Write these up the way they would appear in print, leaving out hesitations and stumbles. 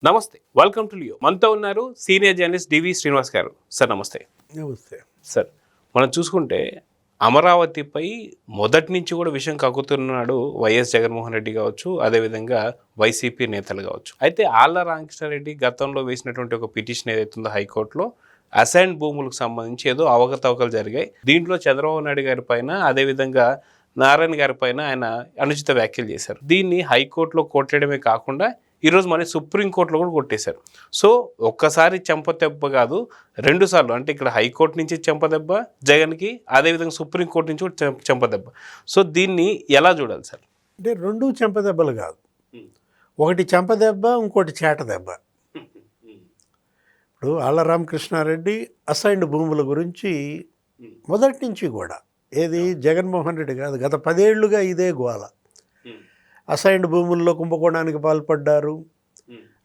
నమస్తే, welcome to Leo. మనతో ఉన్నారు సీనియర్ జర్నలిస్ట్ డివి శ్రీనివాస్ గారు. సార్ నమస్తే. నమస్తే సార్, మనం చూసుకుంటే అమరావతిపై మొదటి నుంచి కూడా విషయం కక్కుతున్నాడు వైఎస్ జగన్మోహన్ రెడ్డి కావచ్చు, అదేవిధంగా వైసీపీ నేతలు కావచ్చు. అయితే ఆళ్ల రామకృష్ణారెడ్డి గతంలో వేసినటువంటి ఒక పిటిషన్ ఏదైతుందో హైకోర్టులో అసైన్ భూములకు సంబంధించి ఏదో అవకతవకలు జరిగాయి. దీంట్లో చంద్రబాబు నాయుడు గారి పైన, అదేవిధంగా నారాయణ గారి పైన ఆయన అనుచిత వ్యాఖ్యలు చేశారు. దీన్ని హైకోర్టులో కొట్టడమే కాకుండా ఈరోజు మన సుప్రీంకోర్టులో కూడా కొట్టేశారు. సో ఒక్కసారి చెంపదెబ్బ కాదు, 2 సార్లు, అంటే ఇక్కడ హైకోర్టు నుంచి చెంపదెబ్బ జగన్కి, అదేవిధంగా సుప్రీంకోర్టు నుంచి కూడా చెంపదెబ్బ. సో దీన్ని ఎలా చూడాలి సార్? అంటే 2 చెంపదెబ్బలు కాదు, ఒకటి చెంపదెబ్బ, ఇంకోటి చేట దెబ్బ. ఇప్పుడు ఆళ్ల రామకృష్ణారెడ్డి అసైన్డ్ భూముల గురించి మొదటి నుంచి కూడా, ఏది జగన్మోహన్ రెడ్డి కాదు, గత 10 ఏళ్లుగా ఇదే గోల. అసైన్డ్ భూముల్లో కుంభకోణానికి పాల్పడ్డారు,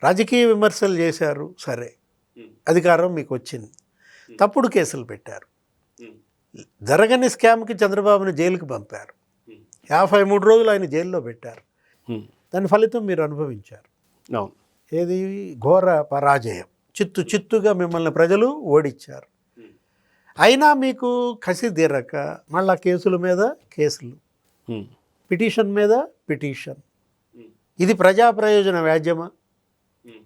రాజకీయ విమర్శలు చేశారు. సరే, అధికారం మీకు వచ్చింది, తప్పుడు కేసులు పెట్టారు, జరగని స్కామ్కి చంద్రబాబుని జైలుకి పంపారు, 53 రోజులు ఆయన జైల్లో పెట్టారు. దాని ఫలితం మీరు అనుభవించారు. ఏది ఘోర పరాజయం, చిత్తుగా మిమ్మల్ని ప్రజలు ఓడించారు. అయినా మీకు కసి తీరక మళ్ళా కేసుల మీద కేసులు, పిటిషన్ మీద పిటిషన్. ఇది ప్రజా ప్రయోజన వ్యాజ్యమా?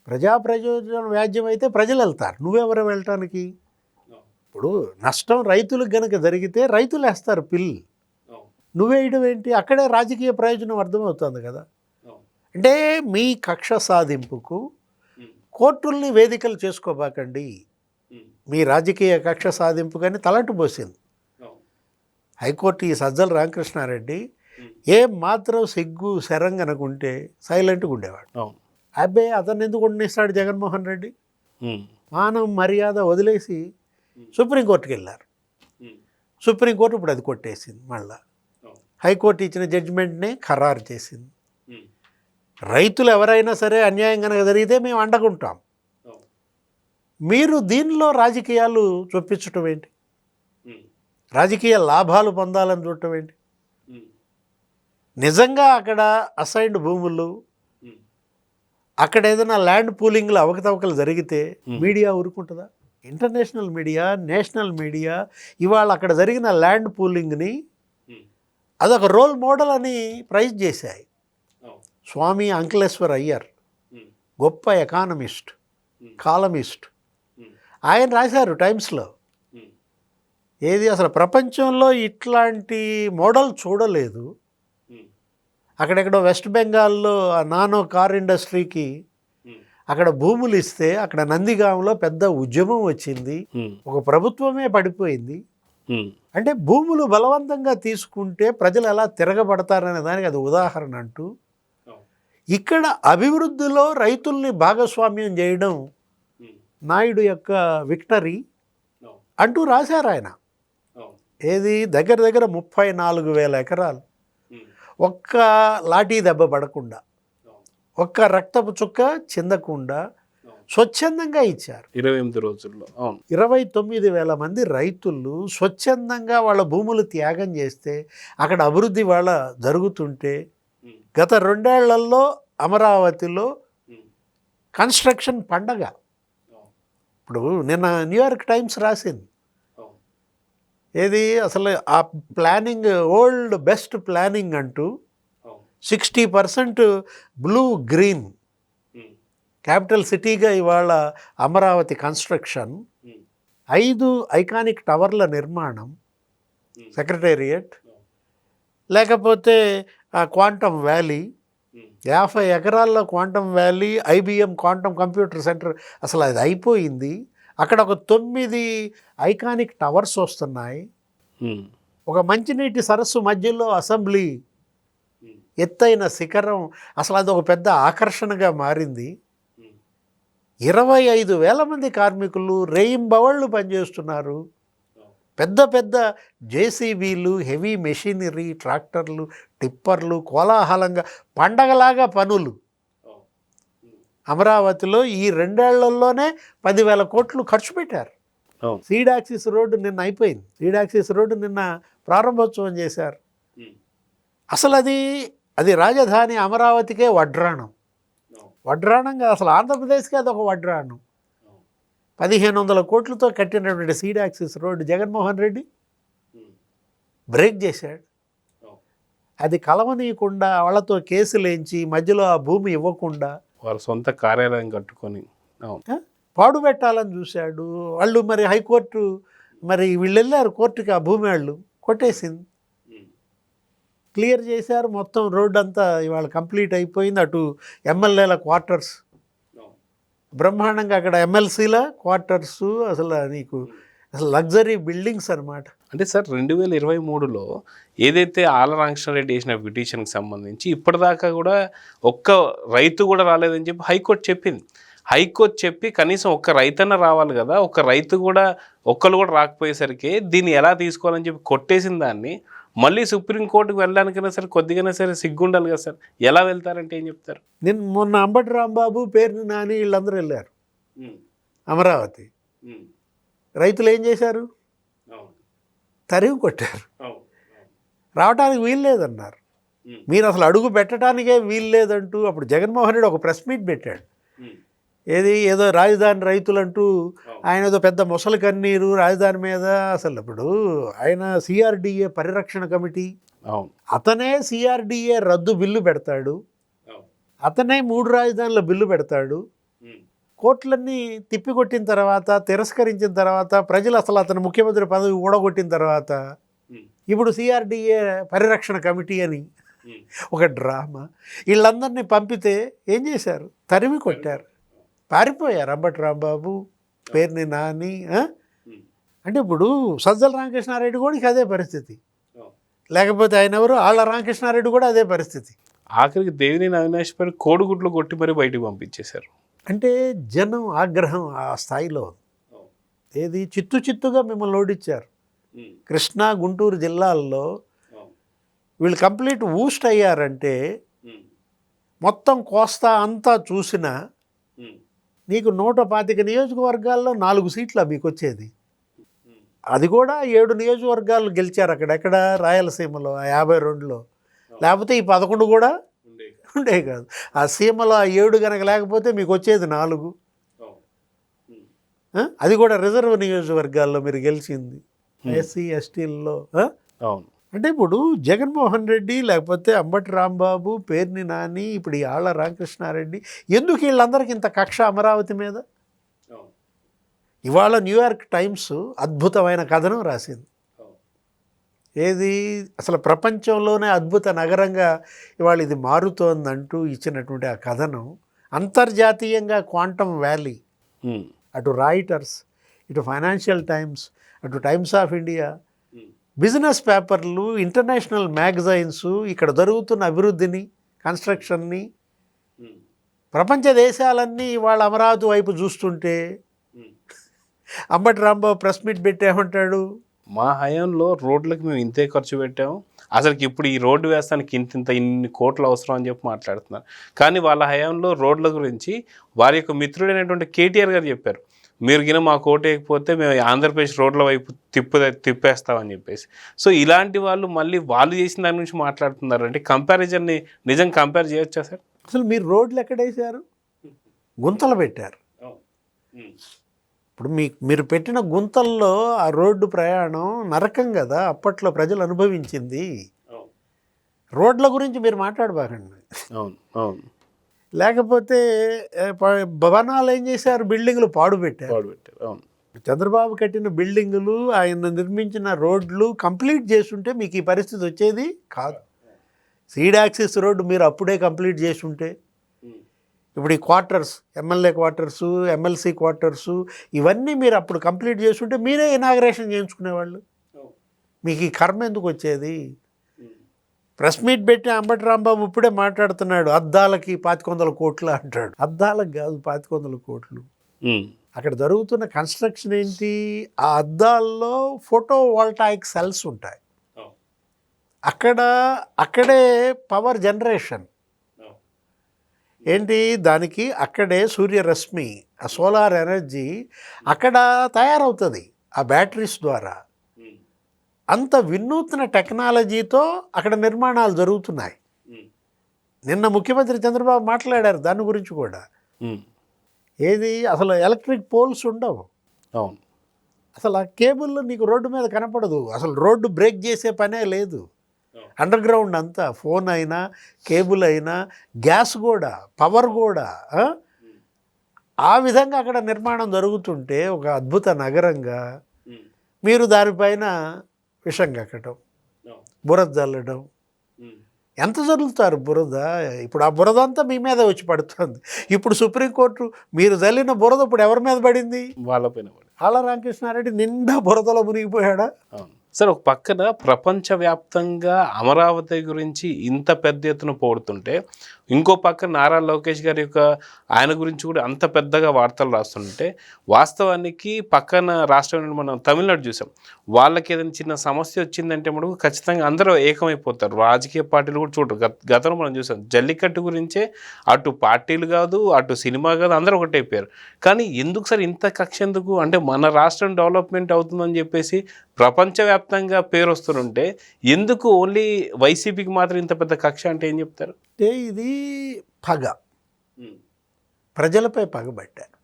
ప్రజా ప్రయోజన వ్యాజ్యం అయితే ప్రజలు వెళ్తారు, నువ్వెవరు వెళ్ళటానికి? ఇప్పుడు నష్టం రైతులకు గనక జరిగితే రైతులు వేస్తారు పిల్లు, నువ్వేయడం ఏంటి? అక్కడే రాజకీయ ప్రయోజనం అర్థమవుతుంది కదా. అంటే మీ కక్ష సాధింపుకు కోర్టుల్ని వేదికలు చేసుకోబాకండి. మీ రాజకీయ కక్ష సాధింపు కానీ తలంటు పోసింది హైకోర్టు. ఈ సజ్జల రామకృష్ణారెడ్డి ఏం మాత్రం సిగ్గు శరంగనుకుంటే సైలెంట్గా ఉండేవాడు. అబ్బాయి అతను ఎందుకు ఉండనిస్తాడు జగన్మోహన్ రెడ్డి? మానం మర్యాద వదిలేసి సుప్రీంకోర్టుకి వెళ్ళారు. సుప్రీంకోర్టు ఇప్పుడు అది కొట్టేసింది. మళ్ళా హైకోర్టు ఇచ్చిన జడ్జిమెంట్ని ఖరారు చేసింది. రైతులు ఎవరైనా సరే అన్యాయం కనుక జరిగితే మేము అండకుంటాం. మీరు దీనిలో రాజకీయాలు చొప్పించటం ఏంటి? రాజకీయ లాభాలు పొందాలని చూడటం ఏంటి? నిజంగా అక్కడ అసైన్డ్ భూములు, అక్కడ ఏదైనా ల్యాండ్ పూలింగ్లో అవకతవకలు జరిగితే మీడియా ఊరుకుంటుందా? ఇంటర్నేషనల్ మీడియా, నేషనల్ మీడియా ఇవాళ అక్కడ జరిగిన ల్యాండ్ పూలింగ్ని అదొక రోల్ మోడల్ అని ప్రైజ్ చేశాయి. స్వామి అంకలేశ్వర్ అయ్యర్, గొప్ప ఎకానమిస్ట్, కాలమిస్ట్, ఆయన రాశారు టైమ్స్లో, ఏది అసలు ప్రపంచంలో ఇట్లాంటి మోడల్ చూడలేదు. అక్కడెక్కడో వెస్ట్ బెంగాల్లో నానో కార్ ఇండస్ట్రీకి అక్కడ భూములు ఇస్తే అక్కడ నందిగాంలో పెద్ద ఉద్యమం వచ్చింది, ఒక ప్రభుత్వమే పడిపోయింది. అంటే భూములు బలవంతంగా తీసుకుంటే ప్రజలు ఎలా తిరగబడతారనే దానికి అది ఉదాహరణ అంటూ, ఇక్కడ అభివృద్ధిలో రైతుల్ని భాగస్వామ్యం చేయడం నాయుడు యొక్క విక్టరీ అంటూ రాశారు ఆయన. ఏది దగ్గర 34,000 ఎకరాలు ఒక్క లాఠీ దెబ్బ పడకుండా, ఒక్క రక్తపు చుక్క చెందకుండా స్వచ్ఛందంగా ఇచ్చారు. 28 రోజుల్లో 29,000 మంది రైతులు స్వచ్ఛందంగా వాళ్ళ భూములు త్యాగం చేస్తే అక్కడ అభివృద్ధి వాళ్ళ జరుగుతుంటే, గత 2 ఏళ్లలో అమరావతిలో కన్స్ట్రక్షన్ పండగ. ఇప్పుడు నిన్న న్యూయార్క్ టైమ్స్ రాసింది, ఏది అసలు ఆ ప్లానింగ్ వరల్డ్ బెస్ట్ ప్లానింగ్ అంటూ 60% బ్లూ గ్రీన్ క్యాపిటల్ సిటీగా ఇవాళ అమరావతి కన్స్ట్రక్షన్, 5 ఐకానిక్ టవర్ల నిర్మాణం, సెక్రటేరియట్, లేకపోతే క్వాంటమ్ వ్యాలీ, 50 ఎకరాల్లో quantum valley, IBM quantum computer centre, అసలు అది అయిపోయింది. అక్కడ ఒక 9 ఐకానిక్ టవర్స్ వస్తున్నాయి. ఒక మంచినీటి సరస్సు మధ్యలో అసెంబ్లీ, ఎత్తైన శిఖరం, అసలు అది ఒక పెద్ద ఆకర్షణగా మారింది. 25,000 మంది కార్మికులు రేయింబవళ్ళు పనిచేస్తున్నారు. పెద్ద జేసీబీలు, హెవీ మెషినరీ, ట్రాక్టర్లు, టిప్పర్లు, కోలాహలంగా పండగలాగా పనులు. అమరావతిలో ఈ 2 ఏళ్లలోనే 10,000 కోట్లు ఖర్చు పెట్టారు. సీడ్ యాక్సిస్ రోడ్డు నిన్న అయిపోయింది, సీడ్ యాక్సిస్ రోడ్డు నిన్న ప్రారంభోత్సవం చేశారు. అసలు అది రాజధాని అమరావతికే వడ్రాణం. వడ్రాణంగా అసలు ఆంధ్రప్రదేశ్కి అది ఒక వడ్రాణం. 1500 కోట్లతో కట్టినటువంటి seed axis road Jaganmohan Reddy break చేశాడు. అది కలవనీయకుండా వాళ్ళతో కేసులేంచి మధ్యలో ఆ భూమి ఇవ్వకుండా వారి సొంత కార్యాలయం కట్టుకొని. అవును. పాడు పెట్టాలని చూశాడు. వాళ్ళు మరి హైకోర్టు మరి వీళ్ళు వెళ్ళారు కోర్టుకి, ఆ భూమి వాళ్ళు కొట్టేసింది, క్లియర్ చేశారు. మొత్తం రోడ్డు అంతా ఇవాళ కంప్లీట్ అయిపోయింది. అటు ఎమ్మెల్యేల క్వార్టర్స్ బ్రహ్మాండంగా, అక్కడ ఎమ్మెల్సీల క్వార్టర్స్, అసలు నీకు అసలు లగ్జరీ బిల్డింగ్స్ అనమాట. అంటే సార్ 2023లో ఏదైతే ఆళ్ళ రామకృష్ణారెడ్డి వేసిన పిటిషన్కి సంబంధించి ఇప్పటిదాకా కూడా ఒక్క రైతు కూడా రాలేదని చెప్పి హైకోర్టు చెప్పింది. హైకోర్టు చెప్పి కనీసం ఒక్క రైతన్న రావాలి కదా, ఒక్క రైతు కూడా ఒక్కరు కూడా రాకపోయేసరికి దీన్ని ఎలా తీసుకోవాలని చెప్పి కొట్టేసిన దాన్ని మళ్ళీ సుప్రీంకోర్టుకు వెళ్ళడానికైనా సరే కొద్దిగానే సరే సిగ్గుండాలి కదా సార్. ఎలా వెళ్తారంటే ఏం చెప్తారు? నేను మొన్న అంబటి రాంబాబు, పేర్ని నాని వీళ్ళందరూ వెళ్ళారు అమరావతి. రైతులు ఏం చేశారు? తరివి కొట్టారు. రావడానికి వీలు లేదన్నారు. మీరు అసలు అడుగు పెట్టడానికే వీలు లేదంటూ అప్పుడు జగన్మోహన్ రెడ్డి ఒక ప్రెస్ మీట్ పెట్టాడు. ఏదో రాజధాని రైతులంటూ ఆయన ఏదో పెద్ద మొసలి కన్నీరు రాజధాని మీద. అసలు ఇప్పుడు ఆయన సిఆర్డిఏ పరిరక్షణ కమిటీ, అతనే సిఆర్డిఏ రద్దు బిల్లు పెడతాడు, అతనే 3 రాజధానుల బిల్లు పెడతాడు. కోర్టులన్నీ తిప్పికొట్టిన తర్వాత, తిరస్కరించిన తర్వాత, ప్రజలు అసలు అతను ముఖ్యమంత్రి పదవి ఊడగొట్టిన తర్వాత ఇప్పుడు సిఆర్డిఏ పరిరక్షణ కమిటీ అని ఒక డ్రామా. వీళ్ళందరినీ పంపితే ఏం చేశారు? తరిమి కొట్టారు, పారిపోయారు. అంబటి రాంబాబు, పేర్ని నాని. అంటే ఇప్పుడు సజ్జల రామకృష్ణారెడ్డి కూడా ఇక అదే పరిస్థితి. లేకపోతే ఆయన ఎవరు? ఆళ్ళ రామకృష్ణారెడ్డి కూడా అదే పరిస్థితి. ఆఖరికి దేవినేని అవినాష్ పై కోడిగుడ్లు కొట్టి మరీ బయటికి పంపించేశారు. అంటే జనం ఆగ్రహం ఆ స్థాయిలో. ఏది చిత్తుగా మిమ్మల్ని ఓడించారు. కృష్ణా, గుంటూరు జిల్లాల్లో వీళ్ళు కంప్లీట్ ఊస్ట్ అయ్యారంటే మొత్తం కోస్తా అంతా చూసినా నీకు 125 నియోజకవర్గాల్లో 4 సీట్లు మీకు వచ్చేది. అది కూడా 7 నియోజకవర్గాలు గెలిచారు అక్కడెక్కడ రాయలసీమలో ఆ 52లో. లేకపోతే ఈ 11 కూడా ఉండే కాదు. ఆ సీమలో ఆ 7 కనుక లేకపోతే మీకు వచ్చేది 4. అది కూడా రిజర్వ్ నియోజకవర్గాల్లో మీరు గెలిచింది, ఎస్సీ ఎస్టీల్లో. అంటే ఇప్పుడు జగన్మోహన్ రెడ్డి, లేకపోతే అంబటి రాంబాబు, పేర్ని నాని, ఇప్పుడు ఈ ఆళ్ళ రామకృష్ణారెడ్డి, ఎందుకు వీళ్ళందరికీ ఇంత కక్ష అమరావతి మీద? ఇవాళ న్యూయార్క్ టైమ్స్ అద్భుతమైన కథనం రాసింది. ఏది అసలు ప్రపంచంలోనే అద్భుత నగరంగా ఇవాళ ఇది మారుతోందంటూ ఇచ్చినటువంటి ఆ కథనం అంతర్జాతీయంగా క్వాంటమ్ వ్యాలీ, అటు రాయిటర్స్, ఇటు ఫైనాన్షియల్ టైమ్స్, అటు టైమ్స్ ఆఫ్ ఇండియా, బిజినెస్ పేపర్లు, ఇంటర్నేషనల్ మ్యాగజైన్స్ ఇక్కడ జరుగుతున్న అభివృద్ధిని, కన్స్ట్రక్షన్ని, ప్రపంచ దేశాలన్నీ ఇవాళ అమరావతి వైపు చూస్తుంటే అంబటి రాంబాబు ప్రెస్ మీట్ పెట్టామంటాడు, మా హయాంలో రోడ్లకు మేము ఇంతే ఖర్చు పెట్టాము, అసలుకి ఇప్పుడు ఈ రోడ్డు వేస్తానికి ఇన్ని కోట్లు అవసరం అని చెప్పి మాట్లాడుతున్నారు. కానీ వాళ్ళ హయాంలో రోడ్ల గురించి వారి యొక్క మిత్రుడైనటువంటి కేటీఆర్ గారు చెప్పారు, మీరు గిన మా కోట వేయకపోతే మేము ఆంధ్రప్రదేశ్ రోడ్ల వైపు తిప్పేస్తామని చెప్పేసి. సో ఇలాంటి వాళ్ళు మళ్ళీ వాళ్ళు చేసిన దాని గురించి మాట్లాడుతున్నారు. అంటే కంపారిజన్ని నిజం కంపేర్ చేయొచ్చా సార్? అసలు మీరు రోడ్లు ఎక్కడేసారు? గుంతలు పెట్టారు. ఇప్పుడు మీరు పెట్టిన గుంతల్లో ఆ రోడ్డు ప్రయాణం నరకం కదా అప్పట్లో ప్రజలు అనుభవించింది. రోడ్ల గురించి మీరు మాట్లాడబాకండి. అవును. లేకపోతే భవనాలు ఏం చేశారు? బిల్డింగులు పాడు పెట్టారు. అవును. చంద్రబాబు కట్టిన బిల్డింగులు, ఆయన నిర్మించిన రోడ్లు కంప్లీట్ చేస్తుంటే మీకు ఈ పరిస్థితి వచ్చేది కాదు. సీడ్ యాక్సిస్ రోడ్డు మీరు అప్పుడే కంప్లీట్ చేస్తుంటే, ఇప్పుడు ఈ quarters, MLA quarters, MLC quarters, ఇవన్నీ మీరు అప్పుడు కంప్లీట్ చేస్తుంటే మీరే ఇనాగ్రేషన్ చేయించుకునేవాళ్ళు. మీకు ఈ కర్మ ఎందుకు వచ్చేది? ప్రెస్ మీట్ పెట్టి అంబటి రాంబాబు ఇప్పుడే మాట్లాడుతున్నాడు, అద్దాలకి 2500 కోట్లు అంటాడు. అద్దాలకు కాదు 2500 కోట్లు. అక్కడ జరుగుతున్న కన్స్ట్రక్షన్ ఏంటి? ఆ అద్దాల్లో ఫోటో వోల్టాయిక్ సెల్స్ ఉంటాయి. అక్కడే పవర్ జనరేషన్ ఏంటి, దానికి అక్కడే సూర్యరశ్మి, ఆ సోలార్ ఎనర్జీ అక్కడ తయారవుతుంది ఆ బ్యాటరీస్ ద్వారా. అంత వినూత్న టెక్నాలజీతో అక్కడ నిర్మాణాలు జరుగుతున్నాయి. నిన్న ముఖ్యమంత్రి చంద్రబాబు మాట్లాడారు దాని గురించి కూడా. ఉమ్. ఏది అసలు ఎలక్ట్రిక్ పోల్స్ ఉండవు, అవును. అసలు ఆ కేబుల్ నీకు రోడ్డు మీద కనపడదు, అసలు రోడ్డు బ్రేక్ చేసే పనే లేదు. అండర్ గ్రౌండ్ అంతా, ఫోన్ అయినా కేబుల్ అయినా గ్యాస్ కూడా పవర్ కూడా ఆ విధంగా అక్కడ నిర్మాణం జరుగుతుంటే ఒక అద్భుత నగరంగా మీరు దానిపైన విషం కక్కటం, బురద జల్లడం, ఎంత జరుగుతారు బురద? ఇప్పుడు ఆ బురద అంతా మీ మీద వచ్చి పడుతుంది. ఇప్పుడు సుప్రీంకోర్టు మీరు జల్లిన బురద ఇప్పుడు ఎవరి మీద పడింది? వాళ్ళపైన పడి. ఆళ్ళ రామకృష్ణారెడ్డి నిండా బురదలో మునిగిపోయాడా? అవును సార్. ఒక పక్కన ప్రపంచవ్యాప్తంగా అమరావతి గురించి ఇంత పెద్ద ఎత్తున పోడుతుంటే, ఇంకో పక్కన నారా లోకేష్ గారి యొక్క ఆయన గురించి కూడా అంత పెద్దగా వార్తలు రాస్తుంటే, వాస్తవానికి పక్కన రాష్ట్రం మనం తమిళనాడు చూసాం. వాళ్ళకి ఏదైనా చిన్న సమస్య వచ్చిందంటే మనకు ఖచ్చితంగా అందరూ ఏకమైపోతారు. రాజకీయ పార్టీలు కూడా చూడరు. గతంలో మనం చూసాం జల్లికట్టు గురించే అటు పార్టీలు కాదు, అటు సినిమా కాదు, అందరూ ఒకటైపోయారు. కానీ ఎందుకు సార్ ఇంత కక్ష ఎందుకు? అంటే మన రాష్ట్రం డెవలప్మెంట్ అవుతుందని చెప్పేసి ప్రపంచవ్యాప్తంగా పేరు వస్తుంటే ఎందుకు ఓన్లీ వైసీపీకి మాత్రం ఇంత పెద్ద కక్ష అంటే ఏం చెప్తారు? అంటే ఇది పగ, ప్రజలపై పగబట్టారు.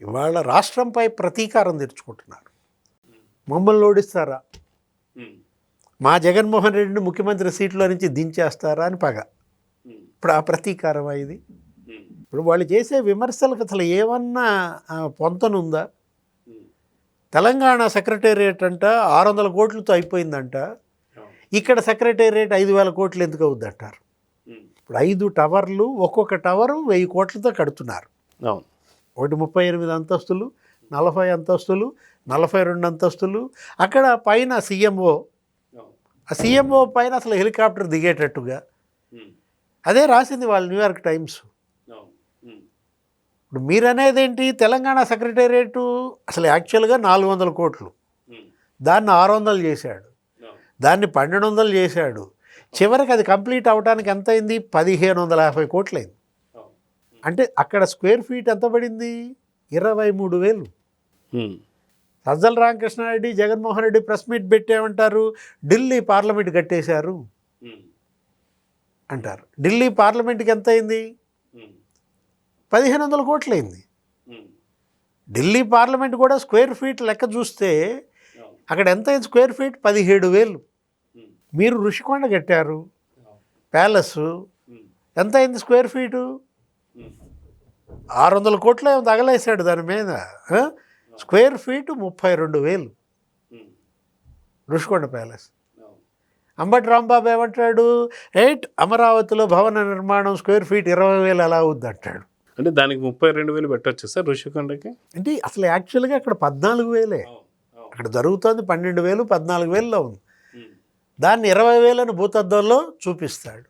ఇవాళ రాష్ట్రంపై ప్రతీకారం తెచ్చుకుంటున్నారు. మమ్మల్ని ఓడిస్తారా, మా జగన్మోహన్ రెడ్డిని ముఖ్యమంత్రి సీట్లో నుంచి దించేస్తారా అని పగ. ఇప్పుడు ఆ ప్రతీకారం ఇది. ఇప్పుడు వాళ్ళు చేసే విమర్శలకు అసలు ఏమన్నా పొంతనుందా? తెలంగాణ సెక్రటేరియట్ అంట 600 కోట్లతో అయిపోయిందంట, ఇక్కడ సెక్రటేరియట్ 5,000 కోట్లు ఎందుకు అవుద్ది అంటారు. ఇప్పుడు 5 టవర్లు, ఒక్కొక్క టవరు 1000 కోట్లతో కడుతున్నారు. ఒకటి 38 అంతస్తులు, 40 అంతస్తులు, 42 అంతస్తులు. అక్కడ పైన సీఎంఓ, ఆ సీఎంఓ పైన అసలు హెలికాప్టర్ దిగేటట్టుగా అదే రాసింది వాళ్ళు న్యూయార్క్ టైమ్స్. ఇప్పుడు మీరనేది ఏంటి? తెలంగాణ సెక్రటేరియట్ అసలు యాక్చువల్గా 400 కోట్లు, దాన్ని 600 చేశాడు, దాన్ని 1200 చేశాడు. చివరికి అది కంప్లీట్ అవడానికి ఎంత అయింది? 1550 కోట్లయింది. అంటే అక్కడ స్క్వేర్ ఫీట్ ఎంత పడింది? 23,000. సజ్జల రామకృష్ణారెడ్డి, జగన్మోహన్ రెడ్డి ప్రెస్ మీట్ పెట్టేమంటారు? ఢిల్లీ పార్లమెంట్ కట్టేశారు అంటారు. ఢిల్లీ పార్లమెంట్కి ఎంత అయింది? 1500 కోట్లయింది. ఢిల్లీ పార్లమెంట్ కూడా స్క్వేర్ ఫీట్ లెక్క చూస్తే అక్కడ ఎంత అయింది? Square feet 17,000. మీరు ఋషికొండ కట్టారు ప్యాలెస్, ఎంత అయింది స్క్వేర్ ఫీటు? 600 కోట్లు ఏమో తగలేసాడు దాని మీద. Square feet 32,000 Rushikonda palace. Ambati Rambabu ఏమంటాడు? అమరావతిలో భవన నిర్మాణం స్క్వేర్ ఫీట్ 20,000 ఎలా అవుద్ది అంటాడు. అంటే దానికి 32,000 పెట్టవచ్చు సార్ ఋషికొండకి. అంటే అసలు యాక్చువల్గా అక్కడ 14,000, అక్కడ జరుగుతుంది 12,000, 14,000లో ఉంది. దాన్ని 20,000 భూతద్దంలో చూపిస్తాడు.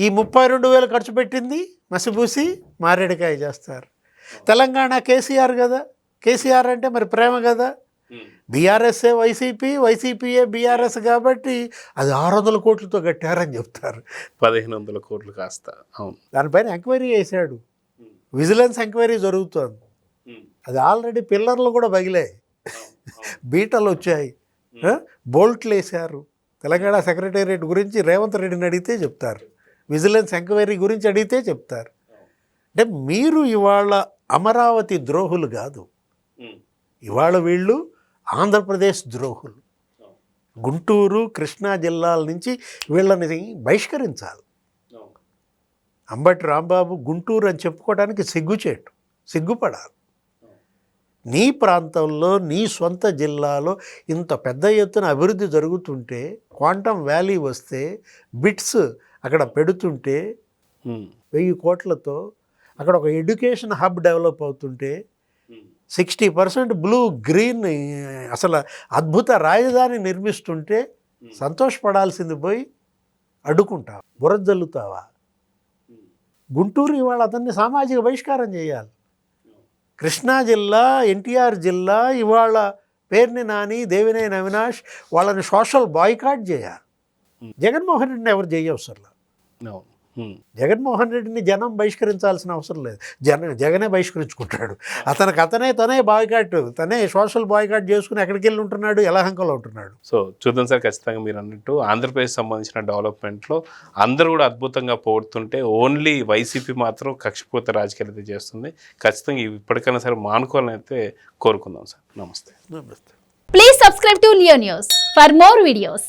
ఈ 32,000 ఖర్చు పెట్టింది మసిబూసి మారేడుకాయ చేస్తారు. తెలంగాణ కేసీఆర్ కదా, కేసీఆర్ అంటే మరి ప్రేమ కదా. బీఆర్ఎస్ఏ వైసీపీ, వైసీపీఏ బీఆర్ఎస్ కాబట్టి అది 600 కోట్లతో కట్టారని చెప్తారు. 1500 కోట్లు కాస్త. అవును. దానిపైన ఎంక్వైరీ చేశాడు, విజిలెన్స్ ఎంక్వైరీ జరుగుతోంది. అది ఆల్రెడీ పిల్లర్లు కూడా పగిలాయి, బీటలు వచ్చాయి, బోల్ట్లు వేశారు. తెలంగాణ సెక్రటేరియట్ గురించి రేవంత్ రెడ్డిని అడిగితే చెప్తారు, విజిలెన్స్ ఎంక్వైరీ గురించి అడిగితే చెప్తారు. అంటే మీరు ఇవాళ అమరావతి ద్రోహులు కాదు, ఇవాళ వీళ్ళు ఆంధ్రప్రదేశ్ ద్రోహులు. గుంటూరు, కృష్ణా జిల్లాల నుంచి వీళ్ళని బహిష్కరించాలి. అంబటి రాంబాబు గుంటూరు అని చెప్పుకోవడానికి సిగ్గుపడాలి. నీ ప్రాంతంలో, నీ సొంత జిల్లాలో ఇంత పెద్ద ఎత్తున అభివృద్ధి జరుగుతుంటే, క్వాంటమ్ వ్యాలీ వస్తే, బిట్స్ అక్కడ పెడుతుంటే 1000 కోట్లతో అక్కడ ఒక ఎడ్యుకేషన్ హబ్ డెవలప్ అవుతుంటే, 60% బ్లూ గ్రీన్ అసలు అద్భుత రాజధాని నిర్మిస్తుంటే సంతోషపడాల్సింది పోయి అడ్డుకుంటావా, బురద జల్లుతావా? గుంటూరు ఇవాళ అతన్ని సామాజిక బహిష్కారం చేయాలి. కృష్ణా జిల్లా, ఎన్టీఆర్ జిల్లా ఇవాళ పేర్ని నాని, దేవినేని అవినాష్ వాళ్ళని సోషల్ బాయ్కాట్ చేయాలి. జగన్మోహన్ రెడ్డిని ఎవరు చేయవసరం. జగన్మోహన్ రెడ్డిని జనం బహిష్కరించాల్సిన అవసరం లేదు. జగనే బహిష్కరించుకుంటాడు. తనే బాయ్కాట్, తనే సోషల్ బాయ్కాట్ చేసుకుని ఎక్కడికి వెళ్ళి ఉంటున్నాడు, యలహంకలో ఉంటున్నాడు. సో చూద్దాం సార్, ఖచ్చితంగా మీరు అన్నట్టు ఆంధ్రప్రదేశ్ సంబంధించిన డెవలప్మెంట్లో అందరూ కూడా అద్భుతంగా పోడుతుంటే ఓన్లీ వైసీపీ మాత్రం కక్షపూరిత రాజకీయాలు అయితే చేస్తుంది. ఖచ్చితంగా ఇప్పటికైనా సరే మానుకోవాలని అయితే కోరుకుందాం సార్. నమస్తే. నమస్తే. Please subscribe to Leo News for more videos.